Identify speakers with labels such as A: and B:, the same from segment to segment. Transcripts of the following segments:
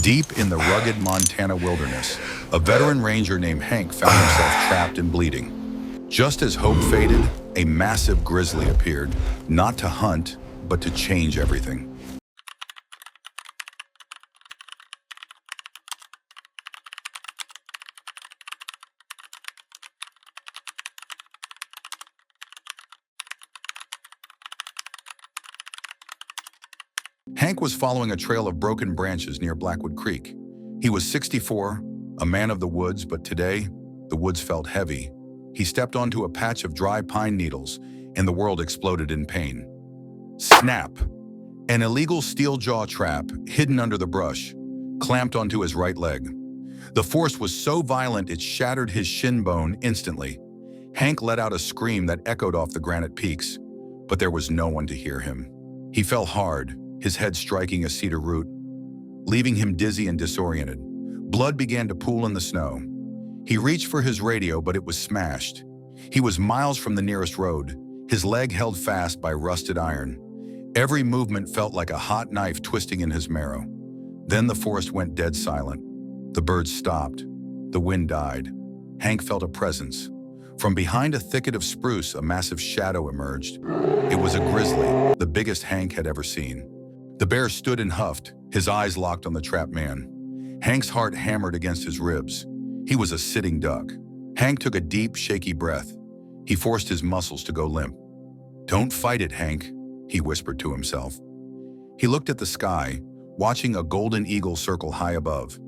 A: Deep in the rugged Montana wilderness, a veteran ranger named Hank found himself trapped and bleeding. Just as hope faded, a massive grizzly appeared, not to hunt, but to change everything. Hank was following a trail of broken branches near Blackwood Creek. He was 64, a man of the woods, but today, the woods felt heavy. He stepped onto a patch of dry pine needles, and the world exploded in pain. Snap! An illegal steel jaw trap, hidden under the brush, clamped onto his right leg. The force was so violent it shattered his shin bone instantly. Hank let out a scream that echoed off the granite peaks, but there was no one to hear him. He fell hard, his head striking a cedar root, leaving him dizzy and disoriented. Blood began to pool in the snow. He reached for his radio, but it was smashed. He was miles from the nearest road, his leg held fast by rusted iron. Every movement felt like a hot knife twisting in his marrow. Then the forest went dead silent. The birds stopped. The wind died. Hank felt a presence. From behind a thicket of spruce, a massive shadow emerged. It was a grizzly, the biggest Hank had ever seen. The bear stood and huffed, his eyes locked on the trapped man. Hank's heart hammered against his ribs. He was a sitting duck. Hank took a deep, shaky breath. He forced his muscles to go limp. "Don't fight it, Hank," he whispered to himself. He looked at the sky, watching a golden eagle circle high above.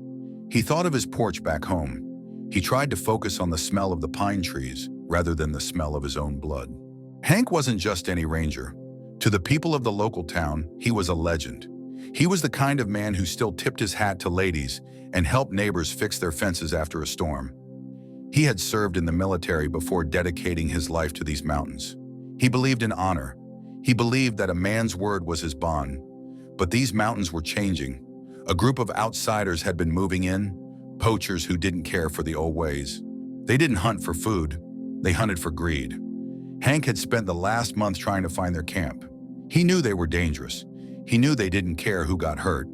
A: He thought of his porch back home. He tried to focus on the smell of the pine trees rather than the smell of his own blood. Hank wasn't just any ranger. To the people of the local town, he was a legend. He was the kind of man who still tipped his hat to ladies and helped neighbors fix their fences after a storm. He had served in the military before dedicating his life to these mountains. He believed in honor. He believed that a man's word was his bond. But these mountains were changing. A group of outsiders had been moving in, poachers who didn't care for the old ways. They didn't hunt for food. They hunted for greed. Hank had spent the last month trying to find their camp. He knew they were dangerous. He knew they didn't care who got hurt.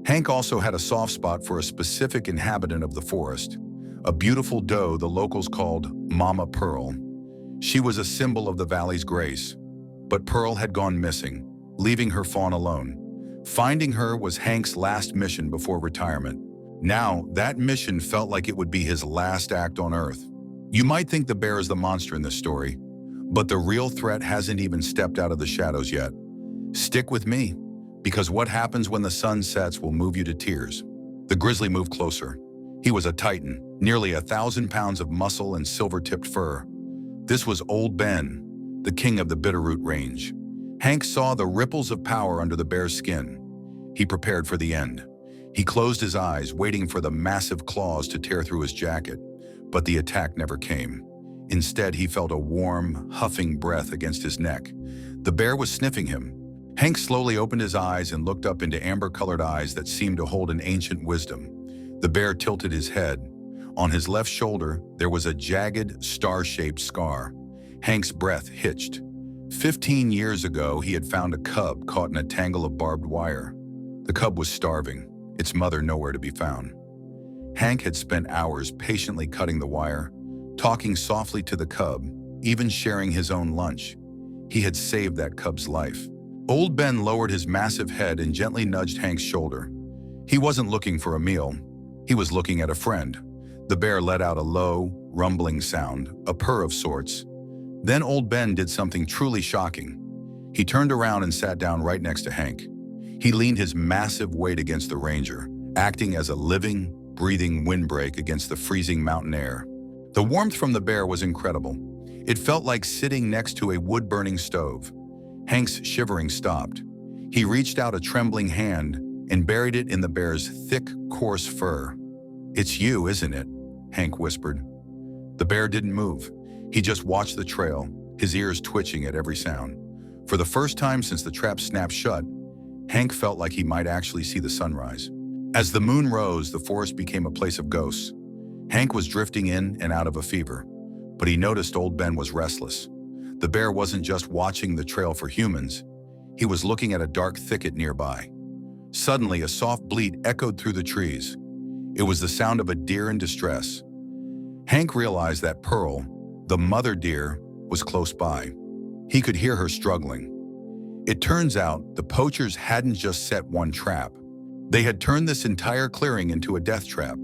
A: Hank also had a soft spot for a specific inhabitant of the forest, a beautiful doe the locals called Mama Pearl. She was a symbol of the valley's grace. But Pearl had gone missing, leaving her fawn alone. Finding her was Hank's last mission before retirement. Now, that mission felt like it would be his last act on Earth. You might think the bear is the monster in this story, but the real threat hasn't even stepped out of the shadows yet. Stick with me, because what happens when the sun sets will move you to tears. The grizzly moved closer. He was a titan, nearly 1,000 pounds of muscle and silver-tipped fur. This was Old Ben, the king of the Bitterroot Range. Hank saw the ripples of power under the bear's skin. He prepared for the end. He closed his eyes, waiting for the massive claws to tear through his jacket, but the attack never came. Instead, he felt a warm, huffing breath against his neck. The bear was sniffing him. Hank slowly opened his eyes and looked up into amber-colored eyes that seemed to hold an ancient wisdom. The bear tilted his head. On his left shoulder, there was a jagged, star-shaped scar. Hank's breath hitched. 15 years ago, he had found a cub caught in a tangle of barbed wire. The cub was starving, its mother nowhere to be found. Hank had spent hours patiently cutting the wire, talking softly to the cub, even sharing his own lunch. He had saved that cub's life. Old Ben lowered his massive head and gently nudged Hank's shoulder. He wasn't looking for a meal. He was looking at a friend. The bear let out a low, rumbling sound, a purr of sorts. Then Old Ben did something truly shocking. He turned around and sat down right next to Hank. He leaned his massive weight against the ranger, acting as a living, breathing windbreak against the freezing mountain air. The warmth from the bear was incredible. It felt like sitting next to a wood-burning stove. Hank's shivering stopped. He reached out a trembling hand and buried it in the bear's thick, coarse fur. "It's you, isn't it?" Hank whispered. The bear didn't move. He just watched the trail, his ears twitching at every sound. For the first time since the trap snapped shut, Hank felt like he might actually see the sunrise. As the moon rose, the forest became a place of ghosts. Hank was drifting in and out of a fever, but he noticed Old Ben was restless. The bear wasn't just watching the trail for humans. He was looking at a dark thicket nearby. Suddenly, a soft bleat echoed through the trees. It was the sound of a deer in distress. Hank realized that Pearl, the mother deer, was close by. He could hear her struggling. It turns out the poachers hadn't just set one trap. They had turned this entire clearing into a death trap.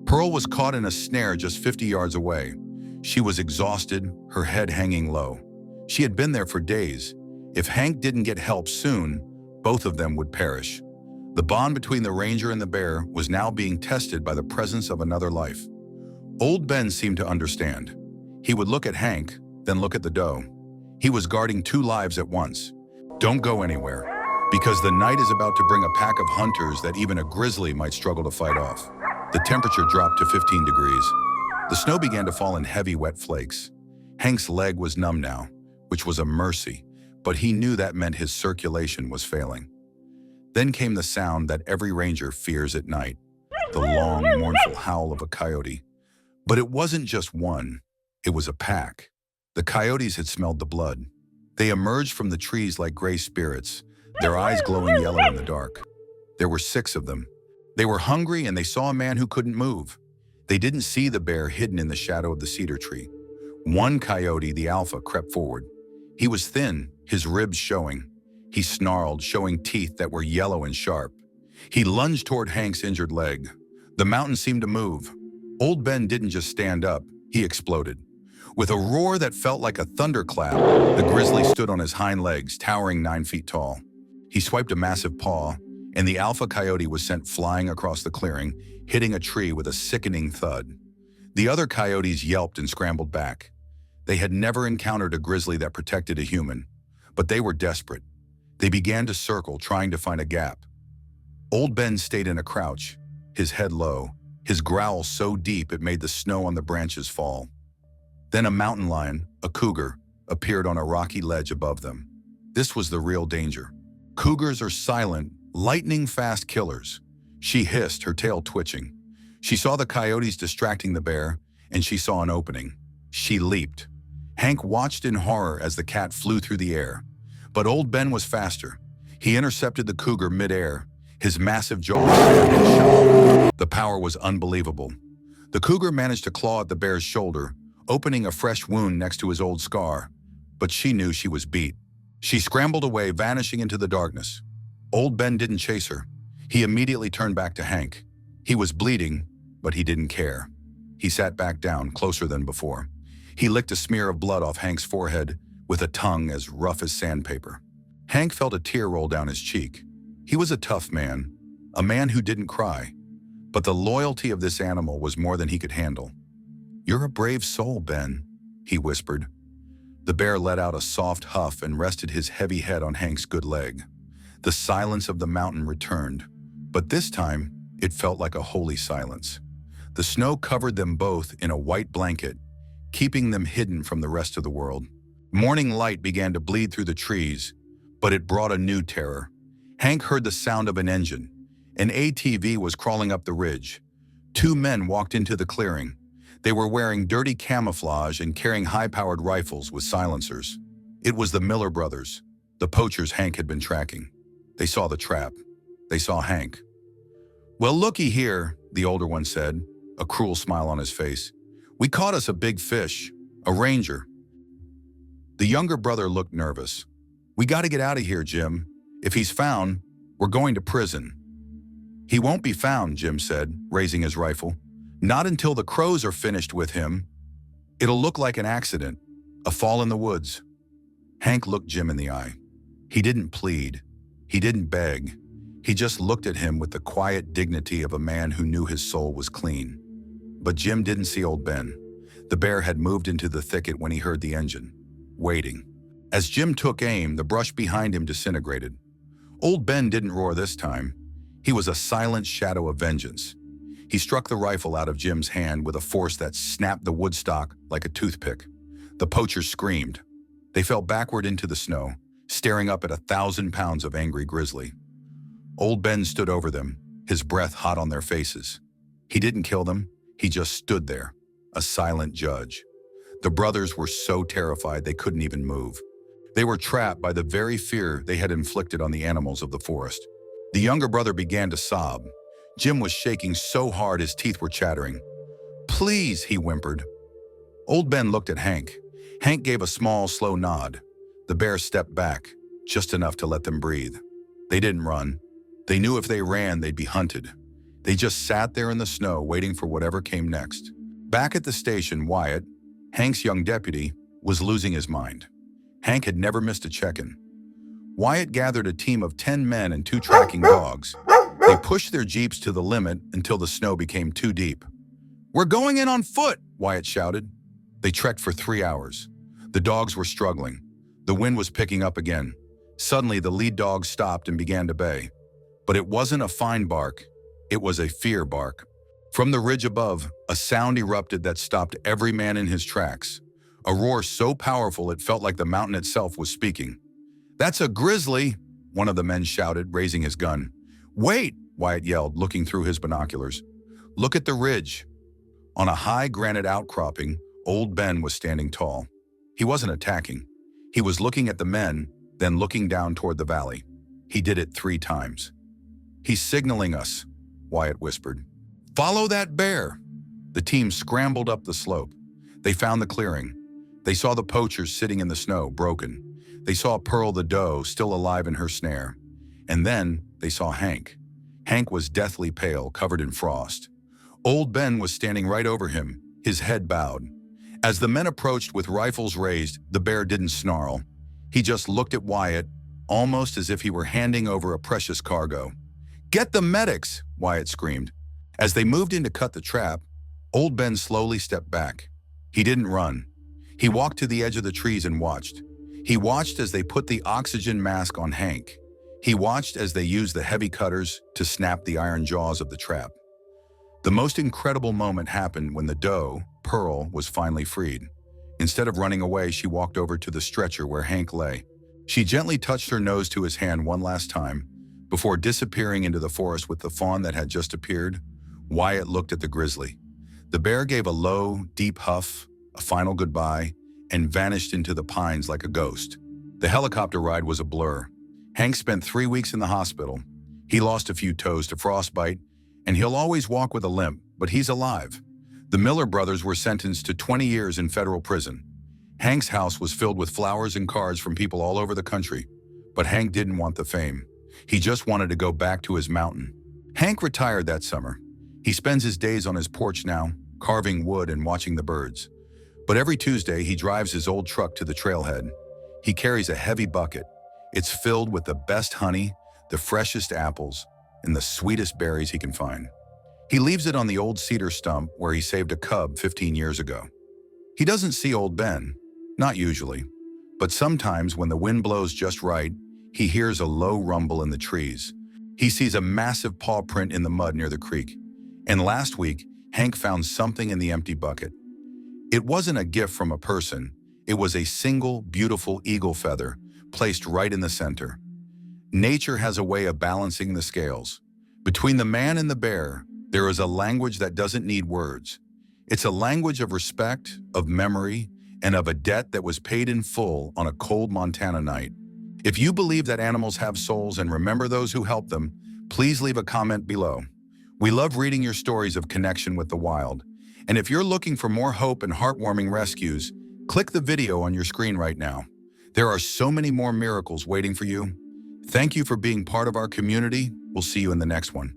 A: Pearl was caught in a snare just 50 yards away. She was exhausted, her head hanging low. She had been there for days. If Hank didn't get help soon, both of them would perish. The bond between the ranger and the bear was now being tested by the presence of another life. Old Ben seemed to understand. He would look at Hank, then look at the doe. He was guarding two lives at once. Don't go anywhere, because the night is about to bring a pack of hunters that even a grizzly might struggle to fight off. The temperature dropped to 15 degrees. The snow began to fall in heavy, wet flakes. Hank's leg was numb now, which was a mercy, but he knew that meant his circulation was failing. Then came the sound that every ranger fears at night, the long, mournful howl of a coyote. But it wasn't just one, it was a pack. The coyotes had smelled the blood. They emerged from the trees like gray spirits, their eyes glowing yellow in the dark. There were 6 of them. They were hungry and they saw a man who couldn't move. They didn't see the bear hidden in the shadow of the cedar tree. One coyote, the alpha, crept forward. He was thin, his ribs showing. He snarled, showing teeth that were yellow and sharp. He lunged toward Hank's injured leg. The mountain seemed to move. Old Ben didn't just stand up, he exploded. With a roar that felt like a thunderclap, the grizzly stood on his hind legs, towering 9 feet tall. He swiped a massive paw, and the alpha coyote was sent flying across the clearing, hitting a tree with a sickening thud. The other coyotes yelped and scrambled back. They had never encountered a grizzly that protected a human, but they were desperate. They began to circle, trying to find a gap. Old Ben stayed in a crouch, his head low, his growl so deep it made the snow on the branches fall. Then a mountain lion, a cougar, appeared on a rocky ledge above them. This was the real danger. Cougars are silent, lightning-fast killers. She hissed, her tail twitching. She saw the coyotes distracting the bear, and she saw an opening. She leaped. Hank watched in horror as the cat flew through the air. But Old Ben was faster. He intercepted the cougar mid-air, his massive jaws shot. The power was unbelievable. The cougar managed to claw at the bear's shoulder, opening a fresh wound next to his old scar. But she knew she was beat. She scrambled away, vanishing into the darkness. Old Ben didn't chase her. He immediately turned back to Hank. He was bleeding, but he didn't care. He sat back down, closer than before. He licked a smear of blood off Hank's forehead with a tongue as rough as sandpaper. Hank felt a tear roll down his cheek. He was a tough man, a man who didn't cry. But the loyalty of this animal was more than he could handle. "You're a brave soul, Ben," he whispered. The bear let out a soft huff and rested his heavy head on Hank's good leg. The silence of the mountain returned, but this time it felt like a holy silence. The snow covered them both in a white blanket, keeping them hidden from the rest of the world. Morning light began to bleed through the trees, but it brought a new terror. Hank heard the sound of an engine. An ATV was crawling up the ridge. 2 men walked into the clearing. They were wearing dirty camouflage and carrying high-powered rifles with silencers. It was the Miller brothers, the poachers Hank had been tracking. They saw the trap. They saw Hank. "Well, looky here," the older one said, a cruel smile on his face. "We caught us a big fish, a ranger." The younger brother looked nervous. "We got to get out of here, Jim. If he's found, we're going to prison." "He won't be found," Jim said, raising his rifle. "Not until the crows are finished with him. It'll look like an accident, a fall in the woods." Hank looked Jim in the eye. He didn't plead. He didn't beg. He just looked at him with the quiet dignity of a man who knew his soul was clean. But Jim didn't see Old Ben. The bear had moved into the thicket when he heard the engine, waiting. As Jim took aim, the brush behind him disintegrated. Old Ben didn't roar this time. He was a silent shadow of vengeance. He struck the rifle out of Jim's hand with a force that snapped the woodstock like a toothpick. The poachers screamed. They fell backward into the snow, staring up at 1,000 pounds of angry grizzly. Old Ben stood over them, his breath hot on their faces. He didn't kill them, he just stood there, a silent judge. The brothers were so terrified they couldn't even move. They were trapped by the very fear they had inflicted on the animals of the forest. The younger brother began to sob. Jim was shaking so hard his teeth were chattering. "Please," he whimpered. Old Ben looked at Hank. Hank gave a small, slow nod. The bear stepped back, just enough to let them breathe. They didn't run. They knew if they ran, they'd be hunted. They just sat there in the snow, waiting for whatever came next. Back at the station, Wyatt, Hank's young deputy, was losing his mind. Hank had never missed a check-in. Wyatt gathered a team of 10 men and 2 tracking dogs. They pushed their jeeps to the limit until the snow became too deep. "We're going in on foot," Wyatt shouted. They trekked for 3 hours. The dogs were struggling. The wind was picking up again. Suddenly, the lead dog stopped and began to bay. But it wasn't a fine bark. It was a fear bark. From the ridge above, a sound erupted that stopped every man in his tracks. A roar so powerful it felt like the mountain itself was speaking. "That's a grizzly," one of the men shouted, raising his gun. "Wait," Wyatt yelled, looking through his binoculars. "Look at the ridge." On a high granite outcropping, Old Ben was standing tall. He wasn't attacking. He was looking at the men, then looking down toward the valley. He did it 3 times. "He's signaling us," Wyatt whispered. "Follow that bear." The team scrambled up the slope. They found the clearing. They saw the poachers sitting in the snow, broken. They saw Pearl the doe, still alive in her snare. And then they saw Hank. Hank was deathly pale, covered in frost. Old Ben was standing right over him, his head bowed. As the men approached with rifles raised, the bear didn't snarl. He just looked at Wyatt, almost as if he were handing over a precious cargo. "Get the medics!" Wyatt screamed. As they moved in to cut the trap, Old Ben slowly stepped back. He didn't run. He walked to the edge of the trees and watched. He watched as they put the oxygen mask on Hank. He watched as they used the heavy cutters to snap the iron jaws of the trap. The most incredible moment happened when the doe, Pearl, was finally freed. Instead of running away, she walked over to the stretcher where Hank lay. She gently touched her nose to his hand one last time, before disappearing into the forest with the fawn that had just appeared. Wyatt looked at the grizzly. The bear gave a low, deep huff, a final goodbye, and vanished into the pines like a ghost. The helicopter ride was a blur. Hank spent 3 weeks in the hospital. He lost a few toes to frostbite, and he'll always walk with a limp, but he's alive. The Miller brothers were sentenced to 20 years in federal prison. Hank's house was filled with flowers and cards from people all over the country, but Hank didn't want the fame. He just wanted to go back to his mountain. Hank retired that summer. He spends his days on his porch now, carving wood and watching the birds. But every Tuesday, he drives his old truck to the trailhead. He carries a heavy bucket. It's filled with the best honey, the freshest apples, and the sweetest berries he can find. He leaves it on the old cedar stump where he saved a cub 15 years ago. He doesn't see Old Ben, not usually, but sometimes when the wind blows just right, he hears a low rumble in the trees. He sees a massive paw print in the mud near the creek. And last week, Hank found something in the empty bucket. It wasn't a gift from a person. It was a single, beautiful eagle feather placed right in the center. Nature has a way of balancing the scales. Between the man and the bear, there is a language that doesn't need words. It's a language of respect, of memory, and of a debt that was paid in full on a cold Montana night. If you believe that animals have souls and remember those who helped them, please leave a comment below. We love reading your stories of connection with the wild. And if you're looking for more hope and heartwarming rescues, click the video on your screen right now. There are so many more miracles waiting for you. Thank you for being part of our community. We'll see you in the next one.